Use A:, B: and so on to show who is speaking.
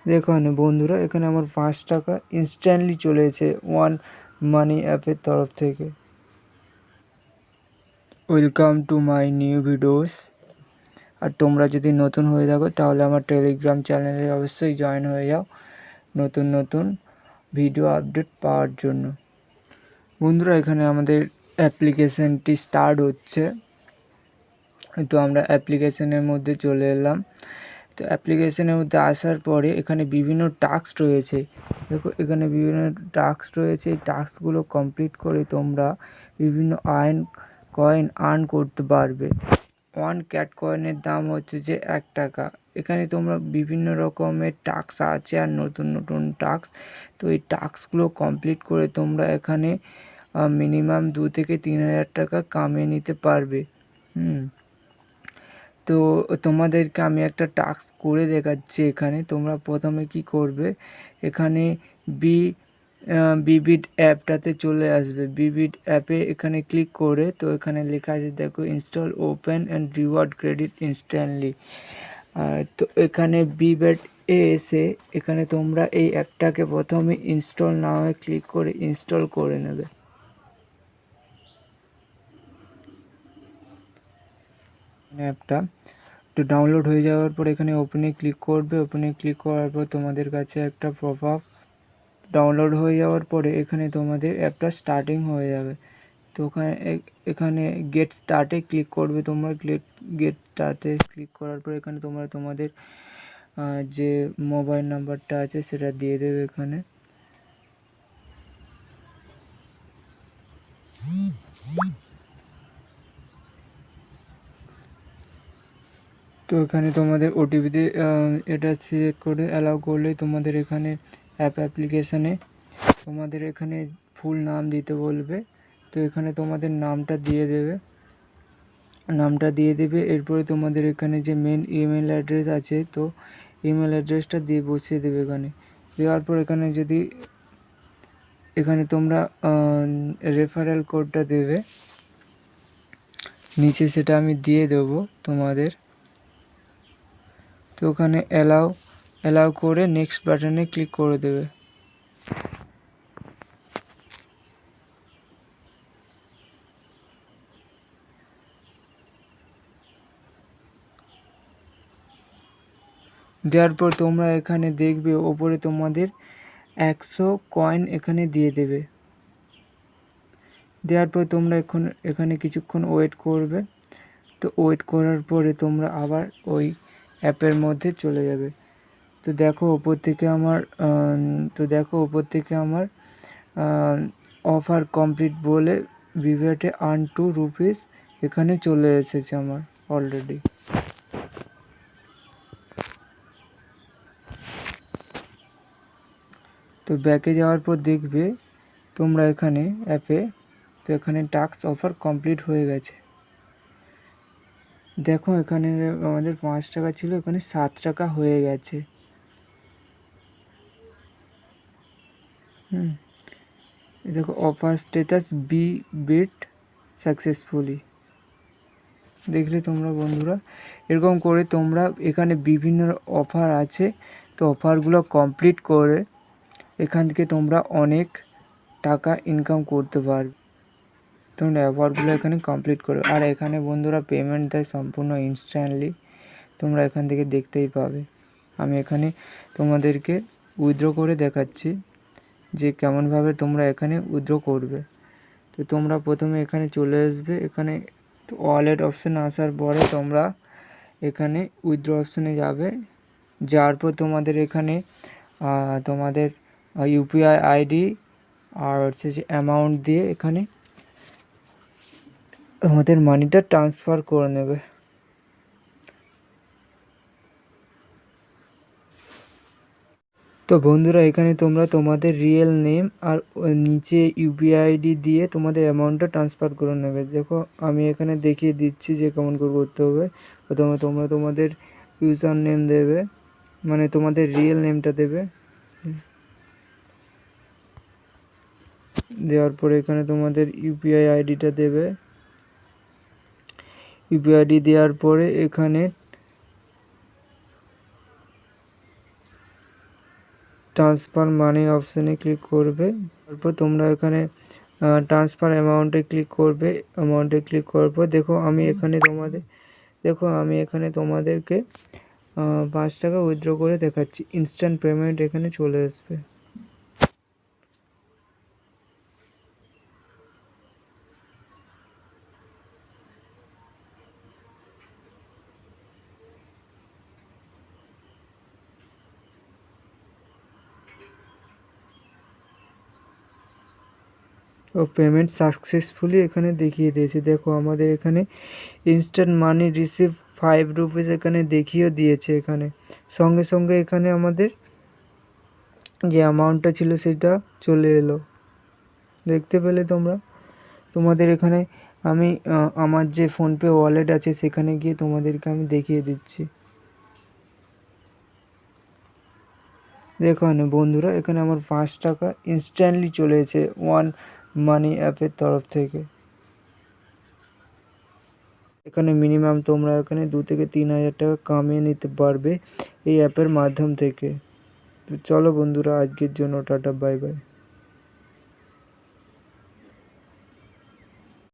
A: দেখুন বন্ধুরা, এখানে আমার 5 টাকা ইনস্ট্যান্টলি চলে এসেছে ওয়ান মানি অ্যাপের তরফ থেকে। Welcome to my new videos. আর তোমরা যদি নতুন হয়ে থাকো তাহলে আমার টেলিগ্রাম চ্যানেলে অবশ্যই জয়েন হয়ে যাও নতুন নতুন ভিডিও আপডেট পাওয়ার জন্য। বন্ধুরা, এখানে আমাদের অ্যাপ্লিকেশানটি স্টার্ট হচ্ছে। তো আমরা অ্যাপ্লিকেশনের মধ্যে চলে এলাম। তো অ্যাপ্লিকেশনের মধ্যে আসার পরে এখানে বিভিন্ন টাস্ক রয়েছে। দেখো, এখানে বিভিন্ন টাস্ক রয়েছে। এই টাস্কগুলো কমপ্লিট করে তোমরা বিভিন্ন কয়েন আর্ন করতে পারবে। 1 ক্যাট কয়েনের দাম হচ্ছে যে 1 টাকা। এখানে তোমরা বিভিন্ন রকমের টাস্ক আছে আর নতুন নতুন টাস্ক। তো এই টাস্কগুলো কমপ্লিট করে তোমরা এখানে মিনিমাম 2 থেকে 3,000 টাকা কামিয়ে নিতে পারবে। তো তোমাদেরকে আমি একটা টাস্ক করে দেখাচ্ছি। এখানে তোমরা প্রথমে কি করবে, এখানে বিবিড অ্যাপটাতে চলে আসবে। বিবিড অ্যাপে এখানে ক্লিক করে, তো এখানে লেখা আছে দেখো, install open and reward credit instantly. তো এখানে বিবিড এসে এখানে তোমরা এই অ্যাপটাকে প্রথমে ইনস্টল নাও ক্লিক করে ইনস্টল করে নেবে। অ্যাপটা তো ডাউনলোড হয়ে যাওয়ার পর এখানে ওপেনে ক্লিক করবে। ওপেনে ক্লিক করার পর তোমাদের কাছে একটা পপআপ ডাউনলোড হয়ে যাওয়ার পরে এখানে তোমাদের অ্যাপটা স্টার্টিং হয়ে যাবে। তো এখানে গেট স্টার্টে ক্লিক করবে। তোমরা গেট স্টার্টে ক্লিক করার পর এখানে তোমরা তোমাদের যে মোবাইল নাম্বারটা আছে সেটা দিয়ে দেবে এখানে। তো এখানে তোমাদের ওটিপিতে এটা সিলেক্ট করে অ্যালাউ করলেই তোমাদের এখানে অ্যাপ্লিকেশানে তোমাদের এখানে ফুল নাম দিতে বলবে। তো এখানে তোমাদের নামটা দিয়ে দেবে। এরপরে তোমাদের এখানে যে মেন ইমেল অ্যাড্রেস আছে, তো ইমেল অ্যাড্রেসটা দিয়ে বসিয়ে দেবে। এখানে দেওয়ার পর এখানে তোমরা রেফারেল কোডটা দেবে নিচে, সেটা আমি দিয়ে দেবো তোমাদের। তো ওখানে অ্যালাউ করে নেক্সট বাটনে ক্লিক করে দেবে। দেওয়ার পর তোমরা এখানে দেখবে ওপরে তোমাদের 100 কয়েন এখানে দিয়ে দেবে। দেওয়ার পর তোমরা এখানে কিছুক্ষণ ওয়েট করবে। তো ওয়েট করার পরে তোমরা আবার ওই অ্যাপের মধ্যে চলে যাবে। তো দেখো ওপর থেকে আমার অফার কমপ্লিট বলে ভিভেটে আর্ন 2 রুপিস এখানে চলে এসেছে আমার অলরেডি। তো ব্যাকে যাওয়ার পর দেখবে তোমরা এখানে অ্যাপে, তো এখানে টাস্ক অফার কমপ্লিট হয়ে গেছে। দেখো এখানে আমাদের 5 টাকা ছিল, এখানে 7 টাকা হয়ে গেছে। দেখো অফার স্ট্যাটাস বিট সাকসেসফুলি। দেখলে তোমরা বন্ধুরা, এরকম করে তোমরা এখানে বিভিন্ন অফার আছে। তো অফারগুলো কমপ্লিট করে এখান থেকে তোমরা অনেক টাকা ইনকাম করতে পারবে। তোমরা অফারগুলো এখানে কমপ্লিট করো। আর এখানে বন্ধুরা পেমেন্ট দেয় সম্পূর্ণ ইনস্ট্যান্টলি, তোমরা এখান থেকে দেখতেই পাবে। আমি এখানে তোমাদেরকে উইথড্র করে দেখাচ্ছি যে কেমনভাবে তোমরা এখানে উইথড্র করবে। তো তোমরা প্রথমে এখানে চলে আসবে। এখানে ওয়ালেট অপশান আসার পরে তোমরা এখানে উইথড্র অপশানে যাওয়ার পর তোমাদের এখানে তোমাদের ইউপিআই আইডি আর হচ্ছে যে অ্যামাউন্ট দিয়ে এখানে আমাদের মানিটা ট্রান্সফার করে নেবে। তো বন্ধুরা, এখানে তোমরা তোমাদের রিয়েল নেম আর নিচে ইউপিআই আইডি দিয়ে তোমাদের অ্যামাউন্টটা ট্রান্সফার করে নেবে। দেখো আমি এখানে দেখিয়ে দিচ্ছি যে কেমন করে করতে হবে। প্রথমে তোমরা তোমাদের ইউজার নেম দেবে, মানে তোমাদের রিয়েল নেমটা দেবে। দেওয়ার পরে এখানে তোমাদের ইউপিআই আইডিটা দেবে। ইউপিআই আইডি দেওয়ার পরে এখানে ট্রান্সফার মানি অপশানে ক্লিক করবে। তারপর তোমরা এখানে ট্রান্সফার অ্যামাউন্টে ক্লিক করবে। অ্যামাউন্টে ক্লিক করার পর দেখো আমি এখানে তোমাদেরকে 5 টাকা উইথড্র করে দেখাচ্ছি। ইনস্ট্যান্ট পেমেন্ট এখানে চলে আসবে। ও পেমেন্ট সাকসেসফুলি এখানে দেখিয়ে দিয়েছে। দেখো আমাদের এখানে ইনস্ট্যান্ট মানি রিসিভ 5 রুপিস এখানে দেখিয়েও দিয়েছে। এখানে সঙ্গে সঙ্গে এখানে আমাদের যে অ্যামাউন্টটা ছিল সেটা চলে এলো, দেখতে পেলে তোমরা। তোমাদের এখানে আমি আমার যে ফোনপে ওয়ালেট আছে সেখানে গিয়ে তোমাদেরকে আমি দেখিয়ে দিচ্ছি। দেখো না বন্ধুরা, এখানে আমার 5 টাকা ইনস্ট্যান্টলি চলে এসেছে ওয়ান মানি অ্যাপের তরফ থেকে। এখানে মিনিমাম তোমরা এখানে 2 থেকে 3 হাজার টাকা কামিয়ে নিতে পারবে এই অ্যাপের মাধ্যম থেকে। তো চলো বন্ধুরা, আজকের জন্য টাটা, বাই বাই।